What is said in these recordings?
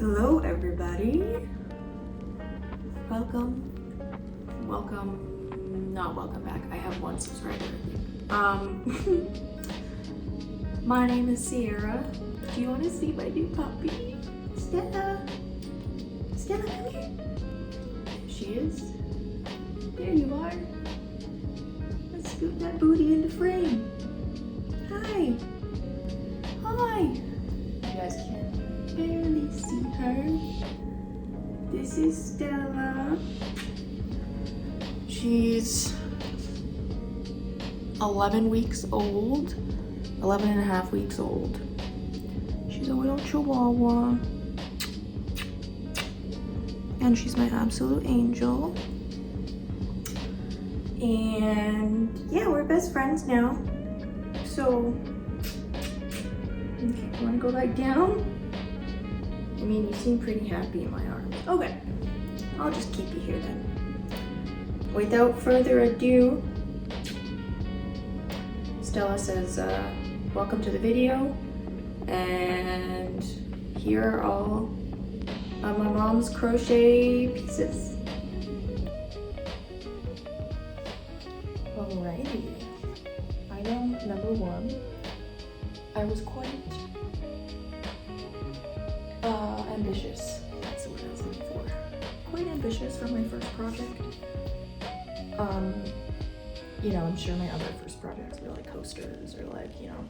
Hello everybody. Not welcome back. I have one subscriber, I think. My name is Sierra. Do you want to see my new puppy? Stella, come here. There she is. There you are. Let's scoot that booty in the frame. Hi. You guys can barely see her. This is Stella. She's 11 weeks old, 11 and a half weeks old. She's a little chihuahua. And she's my absolute angel. And yeah, we're best friends now. So, okay, you wanna go back down? I mean, you seem pretty happy in my arms. Okay, I'll just keep you here then. Without further ado, Stella says, welcome to the video, and here are all of my mom's crochet pieces. Alrighty, item number one. I was quite ambitious. That's what I was looking for. Quite ambitious for my first project. You know, I'm sure my other first projects were like coasters or like, you know,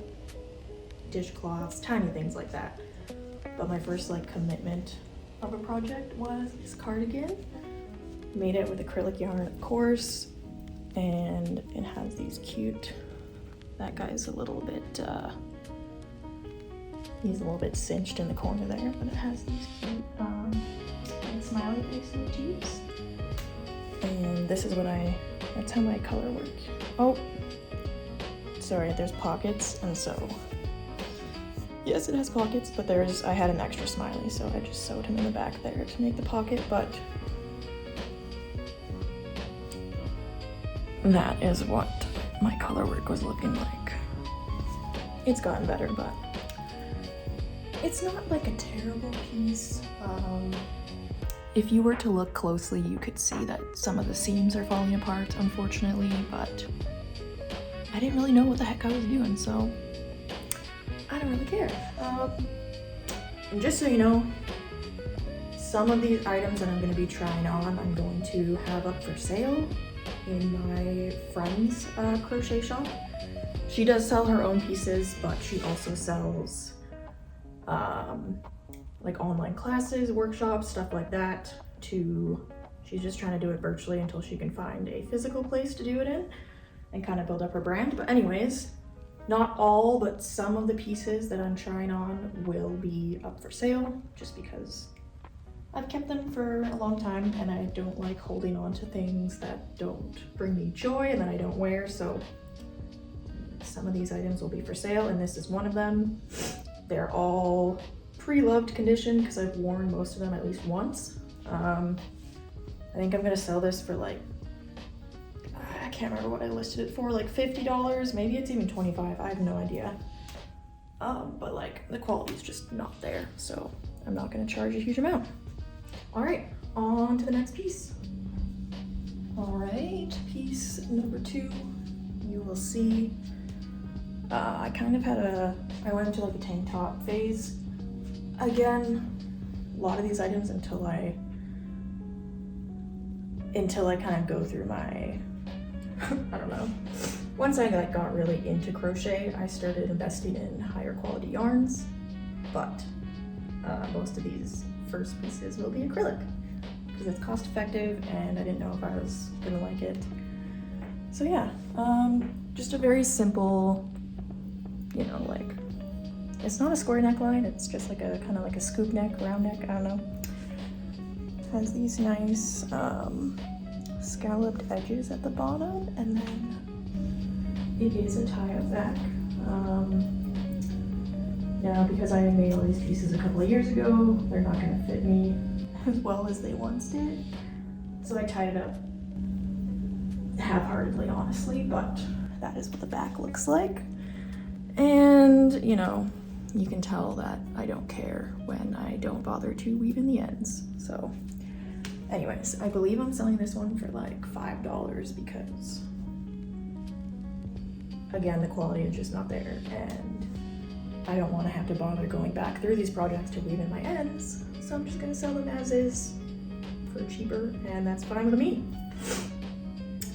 dishcloths, tiny things like that. But my first like commitment of a project was this cardigan. Made it with acrylic yarn, of course, and it has these cute, that guy's a little bit, he's a little bit cinched in the corner there, but it has these cute like smiley face motifs. And this is what that's how my color works. Oh, sorry, there's pockets, and so, yes, it has pockets, but I had an extra smiley, so I just sewed him in the back there to make the pocket, but that is what my color work was looking like. It's gotten better, but it's not like a terrible piece. If you were to look closely, you could see that some of the seams are falling apart, unfortunately, but I didn't really know what the heck I was doing, so I don't really care. And just so you know, some of these items that I'm going to be trying on, I'm going to have up for sale in my friend's crochet shop. She does sell her own pieces, but she also sells like online classes, workshops, stuff like that. She's just trying to do it virtually until she can find a physical place to do it in and kind of build up her brand. But anyways, not all, but some of the pieces that I'm trying on will be up for sale, just because I've kept them for a long time and I don't like holding on to things that don't bring me joy and that I don't wear. So some of these items will be for sale, and this is one of them. They're all pre-loved condition because I've worn most of them at least once. I think I'm gonna sell this for like, I can't remember what I listed it for, like $50, maybe it's even $25, I have no idea. But like the quality is just not there, so I'm not gonna charge a huge amount. All right, on to the next piece. All right, piece number two, you will see, I kind of had I went into like a tank top phase. Again, a lot of these items until I kind of go through my, I don't know. Once I like got really into crochet, I started investing in higher quality yarns, but most of these first pieces will be acrylic because it's cost effective and I didn't know if I was gonna like it. So yeah, just a very simple, you know, like, it's not a square neckline, it's just like a kind of like a scoop neck, round neck, I don't know. Has these nice scalloped edges at the bottom, and then it is a tie-up back. Now, because I made all these pieces a couple of years ago, they're not gonna fit me as well as they once did. So I tied it up half-heartedly, honestly, but that is what the back looks like. And, you know, you can tell that I don't care when I don't bother to weave in the ends. So anyways, I believe I'm selling this one for like $5 because again, the quality is just not there, and I don't want to have to bother going back through these projects to weave in my ends. So I'm just gonna sell them as is for cheaper, and that's fine with me.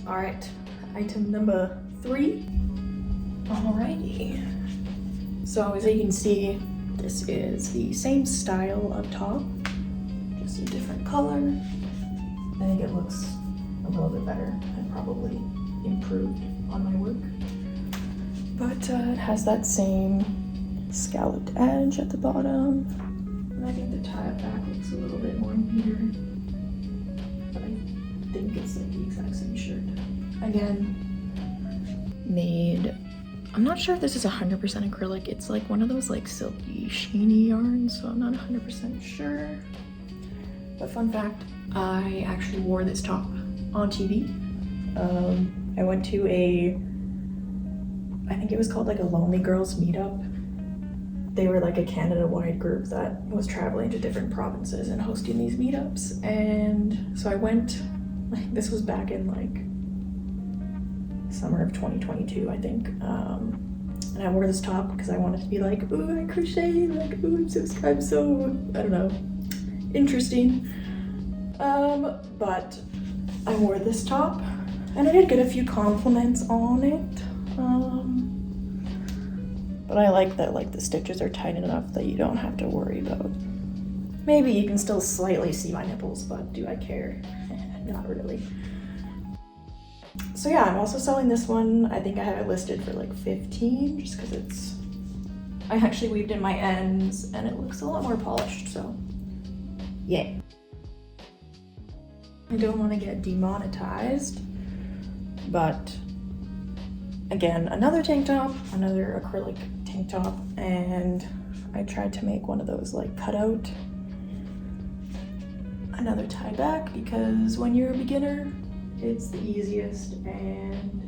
All right, item number 3. Alrighty. So as you can see, this is the same style up top, just a different color. I think it looks a little bit better and probably improved on my work. But it has that same scalloped edge at the bottom. And I think the tie up back looks a little bit more neater. But I think it's like the exact same shirt. Again, made, I'm not sure if this is 100% acrylic. It's like one of those like silky, sheeny yarns, so I'm not 100% sure. But fun fact, I actually wore this top on TV. I went to I think it was called like a Lonely Girls meetup. They were like a Canada-wide group that was traveling to different provinces and hosting these meetups. And so I went, like this was back in like summer of 2022, I think. And I wore this top because I wanted to be like, ooh, I crochet, like, ooh, I'm so, I don't know, interesting. But I wore this top and I did get a few compliments on it. But I like that like the stitches are tight enough that you don't have to worry about. Maybe you can still slightly see my nipples, but do I care? Not really. So yeah, I'm also selling this one. I think I have it listed for like 15 just because I actually weaved in my ends and it looks a lot more polished, so yeah. I don't want to get demonetized, but again, another tank top, another acrylic tank top, and I tried to make one of those like cutout, another tie back, because when you're a beginner, it's the easiest and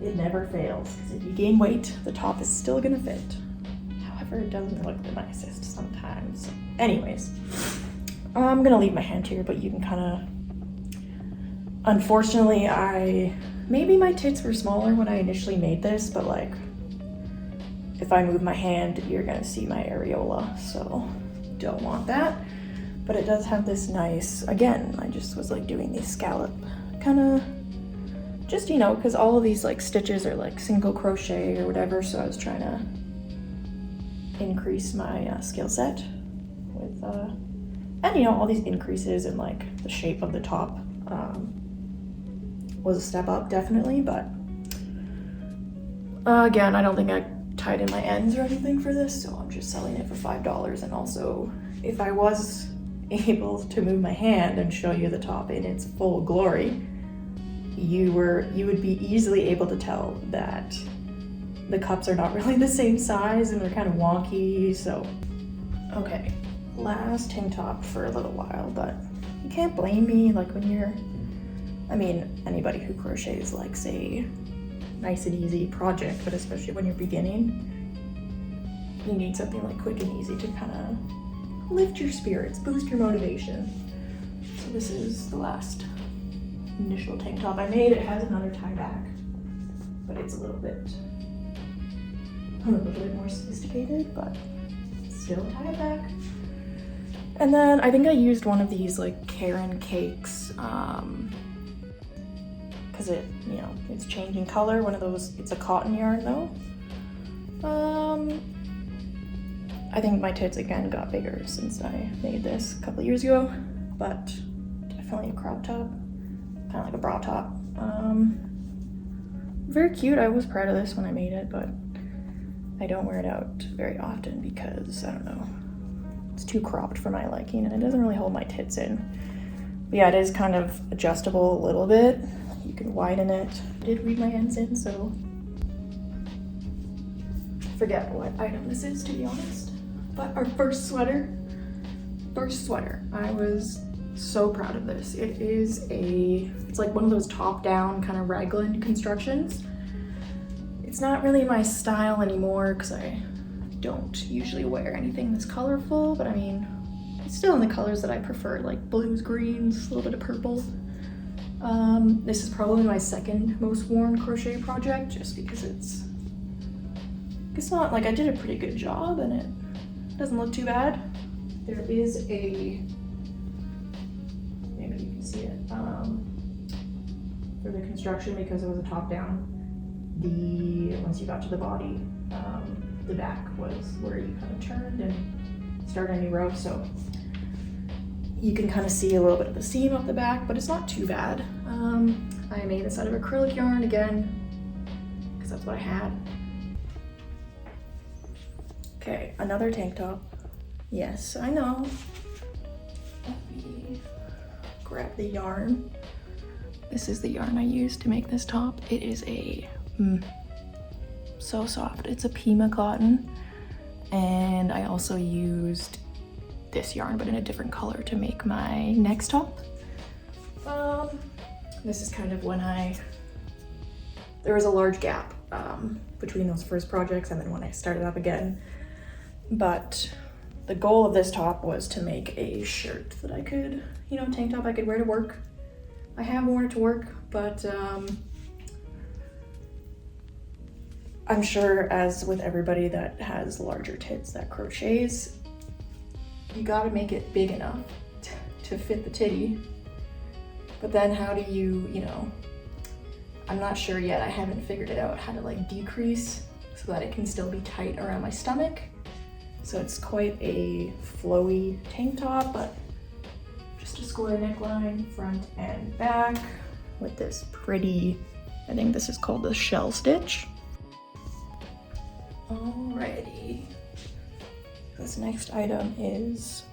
it never fails, because if you gain weight, the top is still gonna fit. However, it doesn't look the nicest sometimes. Anyways, I'm gonna leave my hand here, but you can kind of, unfortunately, maybe my tits were smaller when I initially made this, but like, if I move my hand, you're gonna see my areola, so don't want that. But it does have this nice, again, I just was like doing these scallop, kind of, just, you know, because all of these like stitches are like single crochet or whatever, so I was trying to increase my skill set with, and you know, all these increases in like the shape of the top was a step up, definitely, but again, I don't think I tied in my ends or anything for this, so I'm just selling it for $5. And also, if I was able to move my hand and show you the top in its full glory, you would be easily able to tell that the cups are not really the same size and they're kind of wonky. So okay, last tank top for a little while, but you can't blame me. Like when you're, I mean, anybody who crochets likes a nice and easy project, but especially when you're beginning, you need something like quick and easy to kind of lift your spirits, boost your motivation. So this is the last initial tank top I made. It has another tie back, but it's a little bit more sophisticated, but still tie back. And then I think I used one of these like Karen cakes, because it, you know, it's changing color. One of those, it's a cotton yarn though. I think my tits again got bigger since I made this a couple years ago, but definitely a crop top, kind of like a bra top. Very cute. I was proud of this when I made it, but I don't wear it out very often because, I don't know, it's too cropped for my liking and it doesn't really hold my tits in. But yeah, it is kind of adjustable a little bit. You can widen it. I did weave my ends in, so I forget what item this is, to be honest. But our first sweater, I was so proud of this. It's like one of those top-down kind of raglan constructions. It's not really my style anymore because I don't usually wear anything that's colorful, but I mean, it's still in the colors that I prefer, like blues, greens, a little bit of purple. This is probably my second most worn crochet project, just because it's not like I did a pretty good job and it doesn't look too bad. There is a, maybe you can see it, for the construction, because it was a top down, once you got to the body, the back was where you kind of turned and started a new row, so you can kind of see a little bit of the seam up the back, but it's not too bad. I made this out of acrylic yarn again, because that's what I had. Okay, another tank top. Yes, I know. Let me grab the yarn. This is the yarn I used to make this top. It is a, so soft. It's a Pima cotton. And I also used this yarn, but in a different color, to make my next top. This is kind of when there was a large gap between those first projects and then when I started up again. But the goal of this top was to make a shirt that I could, you know, tank top I could wear to work. I have worn it to work, but I'm sure, as with everybody that has larger tits that crochets, you gotta make it big enough to fit the titty. But then how do you know, I'm not sure yet. I haven't figured it out how to like decrease so that it can still be tight around my stomach. So it's quite a flowy tank top, but just a square neckline, front and back, with this pretty, I think this is called the shell stitch. Alrighty. This next item is,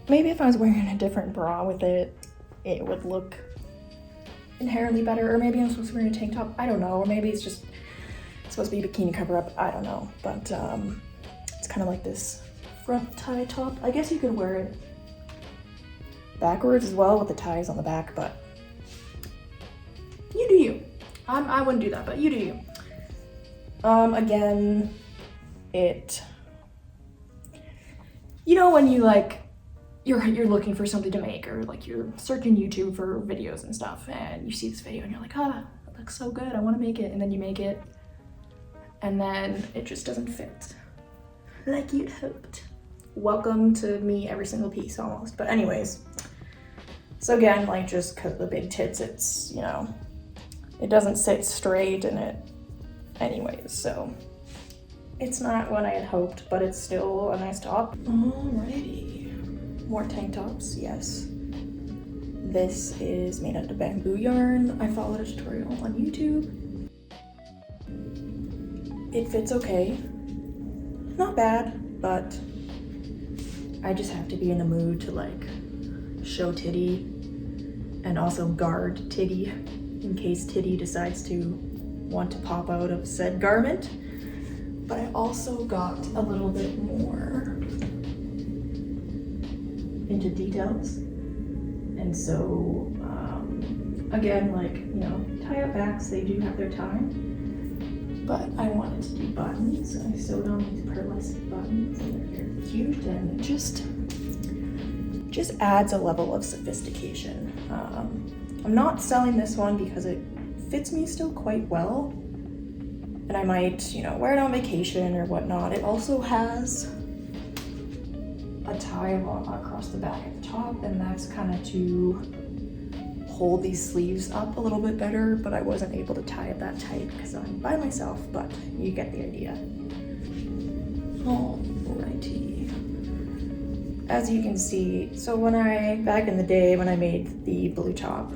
maybe if I was wearing a different bra with it, it would look inherently better, or maybe I'm supposed to be wearing a tank top, I don't know, or maybe it's supposed to be a bikini cover up, I don't know, but it's kind of like this front tie top. I guess you could wear it backwards as well with the ties on the back, but you do you. I wouldn't do that, but you do you. Again, you know, when you like, you're looking for something to make, or like you're searching YouTube for videos and stuff, and you see this video and you're like, ah, it looks so good, I want to make it, and then you make it, and then it just doesn't fit like you'd hoped. Welcome to me, every single piece almost. But anyways, so again, like, just because of the big tits, it's, you know, it doesn't sit straight, and anyways, so it's not what I had hoped, but it's still a nice top. Alrighty. More tank tops, yes. This is made out of bamboo yarn. I followed a tutorial on YouTube. It fits okay. Not bad, but I just have to be in the mood to like show titty and also guard titty in case titty decides to want to pop out of said garment. But I also got a little bit more into details, and so again, like, you know, tie-up backs, they do have their time, but I wanted to do buttons. I sewed on these pearlescent buttons, and they're cute, and it just adds a level of sophistication. I'm not selling this one because it fits me still quite well, and I might, you know, wear it on vacation or whatnot. It also has a tie across the back at the top, and that's kind of to hold these sleeves up a little bit better, but I wasn't able to tie it that tight because I'm by myself, but you get the idea. Alrighty. As you can see, so back in the day when I made the blue top,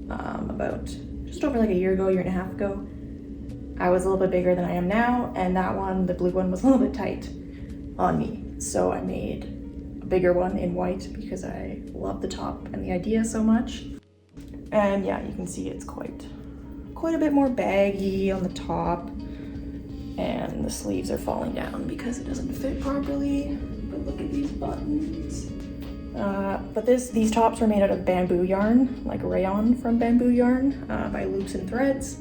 about just over like a year and a half ago, I was a little bit bigger than I am now, and that one, the blue one, was a little bit tight on me. So I made a bigger one in white because I love the top and the idea so much. And yeah, you can see it's quite a bit more baggy on the top, and the sleeves are falling down because it doesn't fit properly. But look at these buttons. But these tops were made out of bamboo yarn, like rayon from bamboo yarn, by Loops and Threads.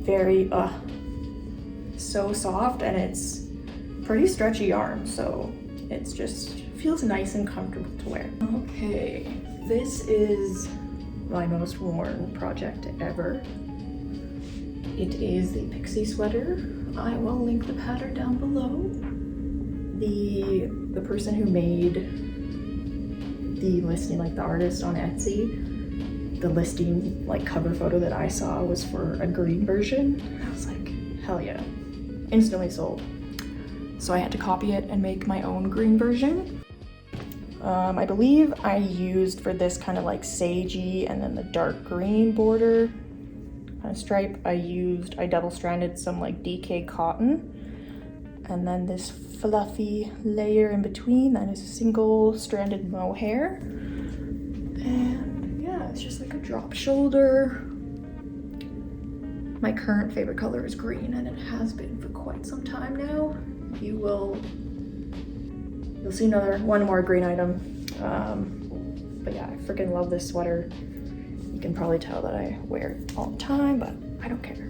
Very, so soft, and it's pretty stretchy yarn, so it's just feels nice and comfortable to wear. Okay, this is my most worn project ever. It is the PIXIE sweater. I will link the pattern down below. The person who made the listing, like the artist on Etsy, the listing like cover photo that I saw was for a green version. I was like, hell yeah, instantly sold. So I had to copy it and make my own green version. I believe I used for this kind of like sagey and then the dark green border kind of stripe. I double-stranded some like DK cotton, and then this fluffy layer in between that is single-stranded mohair. And yeah, it's just like a drop shoulder. My current favorite color is green, and it has been for quite some time now. You'll see one more green item. But yeah, I freaking love this sweater. You can probably tell that I wear it all the time, but I don't care.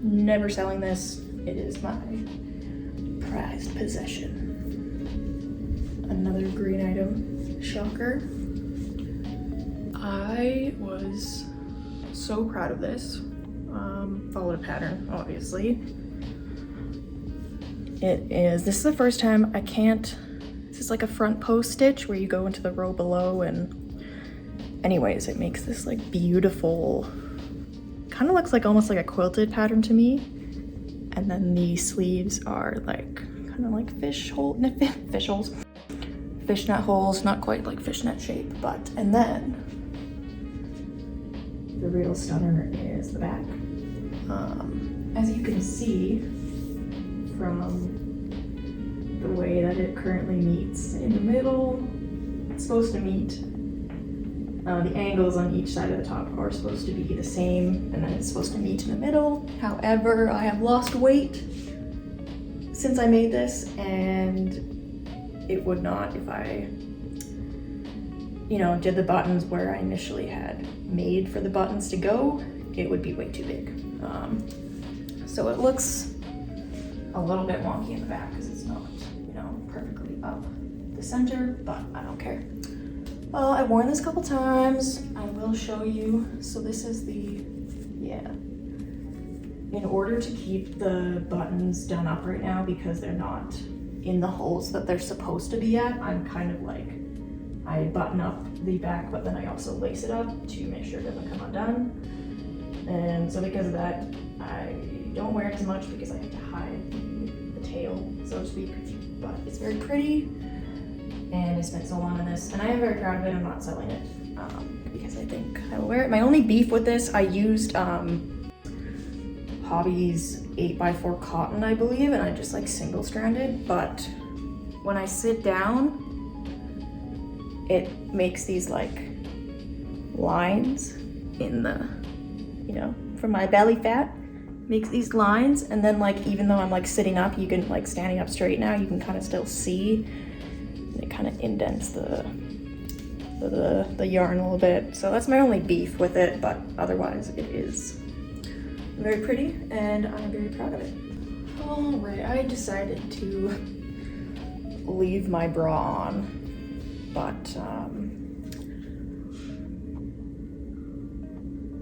Never selling this. It is my prized possession. Another green item, shocker. I was so proud of this. Followed a pattern, obviously. This is the first time this is like a front post stitch where you go into the row below, and anyways, it makes this like beautiful, kind of looks like almost like a quilted pattern to me. And then the sleeves are like kind of like fishnet holes, not quite like fishnet shape, but, and then the real stunner is the back. As you can see from the way that it currently meets in the middle, it's supposed to meet, the angles on each side of the top are supposed to be the same, and then it's supposed to meet in the middle. However, I have lost weight since I made this, and it would not if I, did the buttons where I initially had made for the buttons to go. It would be way too big. So it looks a little bit wonky in the back because it's not, perfectly up the center, but I don't care. Well, I've worn this a couple times. I will show you. So this is in order to keep the buttons done up right now, because they're not in the holes that they're supposed to be at, I'm kind of like, I button up the back, but then I also lace it up to make sure it doesn't come undone. And so because of that, I don't wear it as much because I have to hide the tail, so to speak, but it's very pretty, and I spent so long on this, and I am very proud of it. I'm not selling it because I think I will wear it. My only beef with this, I used Hobby's 8x4 cotton, I believe, and I just like single-stranded, but when I sit down, it makes these like lines in the, from my belly fat, makes these lines, and then like even though I'm like sitting up, you can like standing up straight now, you can kind of still see, and it kind of indents the yarn a little bit. So that's my only beef with it, but otherwise it is very pretty and I'm very proud of it. All right, I decided to leave my bra on, but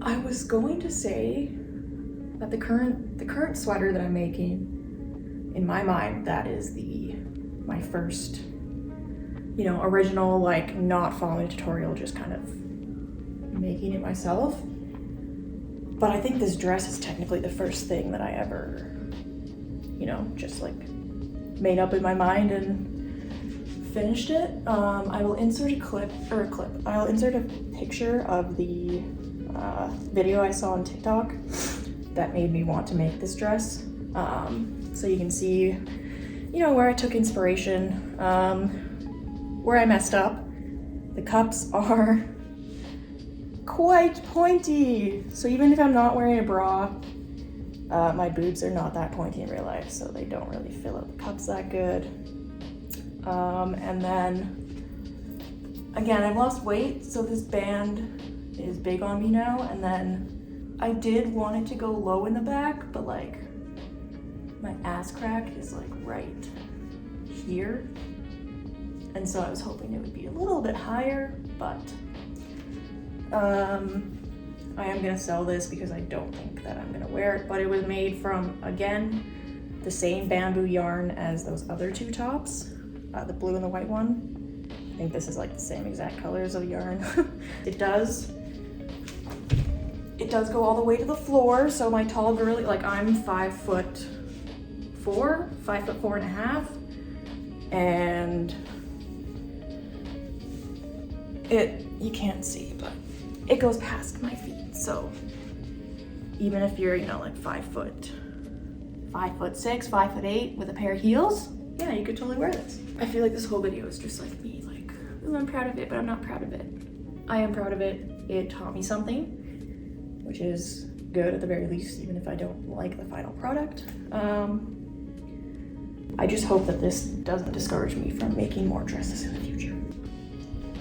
I was going to say that the current sweater that I'm making, in my mind, that is my first, original, like not following a tutorial, just kind of making it myself. But I think this dress is technically the first thing that I ever, just like made up in my mind and finished it. I will insert I'll insert a picture of the video I saw on TikTok that made me want to make this dress. So you can see, where I took inspiration, where I messed up. The cups are quite pointy. So even if I'm not wearing a bra, my boobs are not that pointy in real life, so they don't really fill up the cups that good. And then, again, I've lost weight, so this band is big on me now, and then I did want it to go low in the back, but like my ass crack is like right here. And so I was hoping it would be a little bit higher, but I am gonna sell this because I don't think that I'm gonna wear it, but it was made from, again, the same bamboo yarn as those other two tops, the blue and the white one. I think this is like the same exact colors of yarn. It does go all the way to the floor, so my tall girly, like I'm 5'4", 5'4.5", and you can't see, but it goes past my feet. So even if you're, you know, like 5'6", 5'8" with a pair of heels, yeah, you could totally wear this. I feel like this whole video is just like me, like, ooh, I'm proud of it, but I'm not proud of it. I am proud of it. It taught me something, which is good at the very least, even if I don't like the final product. I just hope that this doesn't discourage me from making more dresses in the future.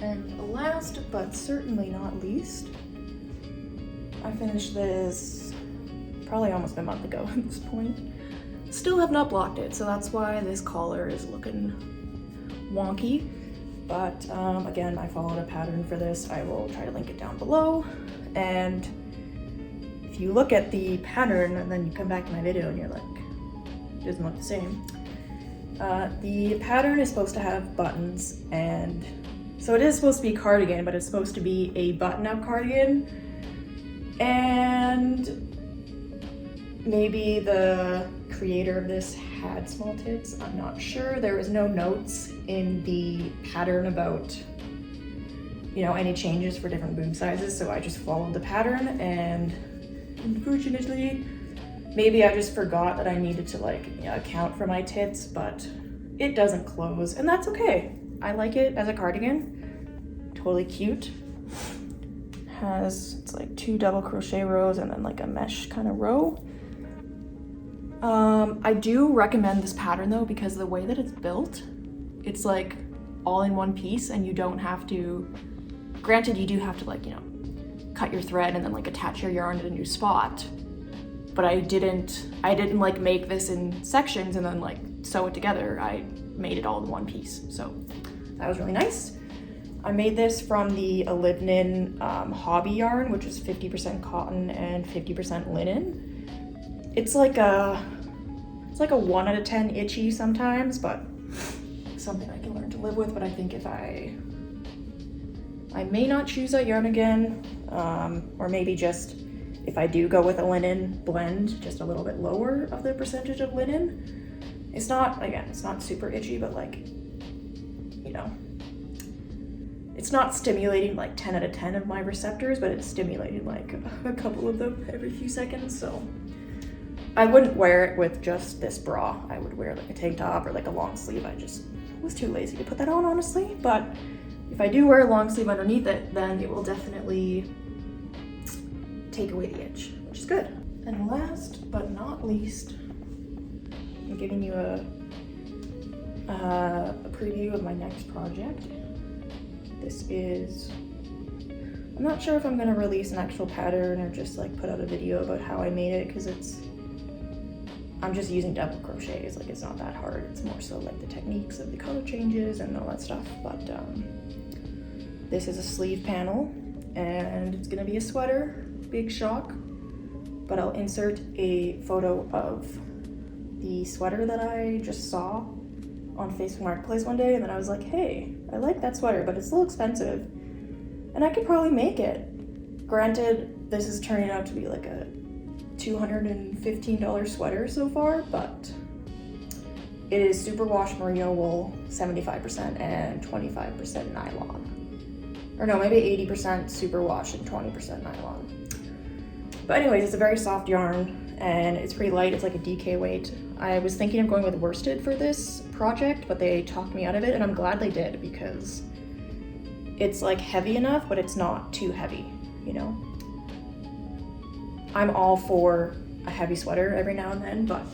And last, but certainly not least, I finished this probably almost a month ago at this point. Still have not blocked it, so that's why this collar is looking wonky. But again, I followed a pattern for this. I will try to link it down below. And if you look at the pattern and then you come back to my video and you're like, it doesn't look the same. The pattern is supposed to have buttons, and so it is supposed to be a cardigan, but it's supposed to be a button-up cardigan. And maybe the creator of this had small tits, I'm not sure. There was no notes in the pattern about, you know, any changes for different boob sizes, so I just followed the pattern, and unfortunately, maybe I just forgot that I needed to, like, you know, account for my tits, but it doesn't close, and that's okay. I like it as a cardigan. Totally cute. It's like 2 double crochet rows and then like a mesh kind of row. I do recommend this pattern though, because the way that it's built, it's like all in one piece, and you don't have to, granted you do have to, like, you know, cut your thread and then like attach your yarn at a new spot, but I didn't like make this in sections and then like sew it together. I made it all in one piece, so that was really nice. I made this from the Olivnin hobby yarn, which is 50% cotton and 50% linen. It's like a 1 out of 10 itchy sometimes, but something I can learn to live with. But I think if I may not choose that yarn again, or maybe just if I do go with a linen blend, just a little bit lower of the percentage of linen. It's not, again, it's not super itchy, but like, you know, it's not stimulating like 10 out of 10 of my receptors, but it's stimulating like a couple of them every few seconds. So I wouldn't wear it with just this bra. I would wear like a tank top or like a long sleeve. I just was too lazy to put that on, honestly. But if I do wear a long sleeve underneath it, then it will definitely take away the itch, which is good. And last but not least, I'm giving you a preview of my next project. This is, I'm not sure if I'm gonna release an actual pattern or just like put out a video about how I made it, because I'm just using double crochets, like it's not that hard. It's more so like the techniques of the color changes and all that stuff. But this is a sleeve panel and it's gonna be a sweater, big shock, but I'll insert a photo of the sweater that I just saw on Facebook Marketplace one day, and then I was like, hey, I like that sweater, but it's a little expensive and I could probably make it. Granted, this is turning out to be like a $215 sweater so far, but it is superwash merino wool, 75% and 25% nylon. Or no, maybe 80% superwash and 20% nylon. But anyways, it's a very soft yarn and it's pretty light. It's like a DK weight. I was thinking of going with worsted for this project, but they talked me out of it, and I'm glad they did, because it's like heavy enough, but it's not too heavy, you know? I'm all for a heavy sweater every now and then, but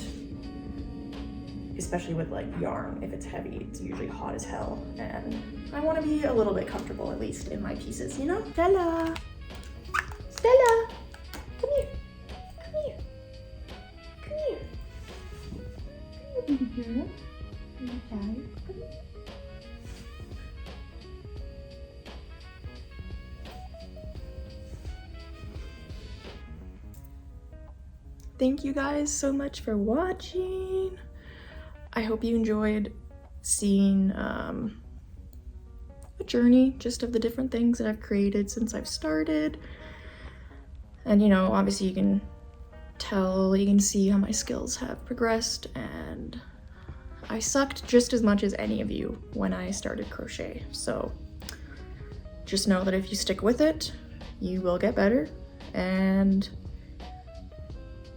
especially with like yarn, if it's heavy, it's usually hot as hell, and I want to be a little bit comfortable, at least in my pieces, you know? Stella! Stella! Come here! Come here! Come here! Come here, baby girl. Thank you guys so much for watching. I hope you enjoyed seeing a journey just of the different things that I've created since I've started. And you know, obviously you can tell, you can see how my skills have progressed, and I sucked just as much as any of you when I started crochet. So just know that if you stick with it, you will get better, and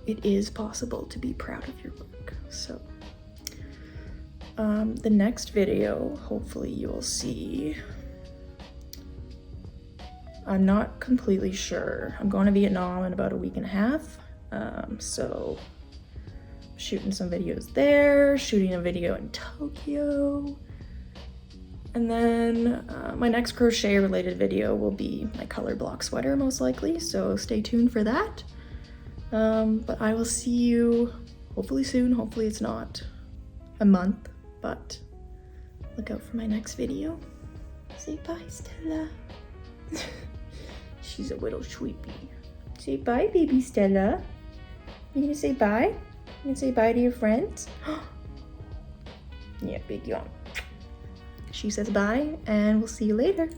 it is possible to be proud of your work. So the next video, hopefully you'll see, I'm not completely sure. I'm going to Vietnam in about a week and a half. So shooting some videos there, shooting a video in Tokyo. And then my next crochet related video will be my color block sweater most likely. So stay tuned for that. But I will see you hopefully soon. Hopefully it's not a month, but look out for my next video. Say bye, Stella. She's a little sweepy. Say bye, baby Stella. You gonna say bye? You gonna say bye to your friends? Yeah, big yawn. She says bye, and we'll see you later.